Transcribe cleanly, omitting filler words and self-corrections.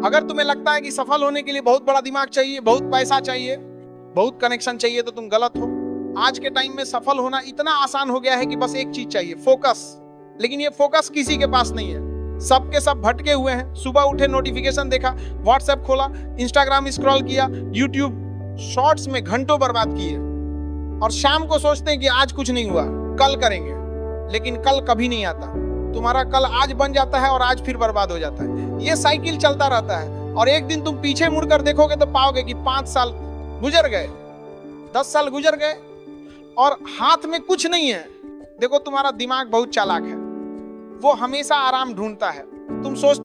अगर तुम्हें लगता है कि सफल होने के लिए बहुत बड़ा दिमाग चाहिए, बहुत पैसा चाहिए, बहुत कनेक्शन चाहिए, तो तुम गलत हो। आज के टाइम में सफल होना इतना आसान हो गया है कि बस एक चीज चाहिए, फोकस। लेकिन ये फोकस किसी के पास नहीं है। सबके सब भटके हुए हैं। सुबह उठे, नोटिफिकेशन देखा, व्हाट्सएप खोला, इंस्टाग्राम स्क्रॉल किया, यूट्यूब शॉर्ट्स में घंटों बर्बाद किए, और शाम को सोचते हैं कि आज कुछ नहीं हुआ, कल करेंगे। लेकिन कल कभी नहीं आता। तुम्हारा कल आज बन जाता है और आज फिर बर्बाद हो जाता है। ये साइकिल चलता रहता है, और एक दिन तुम पीछे मुड़कर देखोगे तो पाओगे कि 5 साल गुजर गए, 10 साल गुजर गए, और हाथ में कुछ नहीं है। देखो, तुम्हारा दिमाग बहुत चालाक है, वो हमेशा आराम ढूंढता है। तुम सोच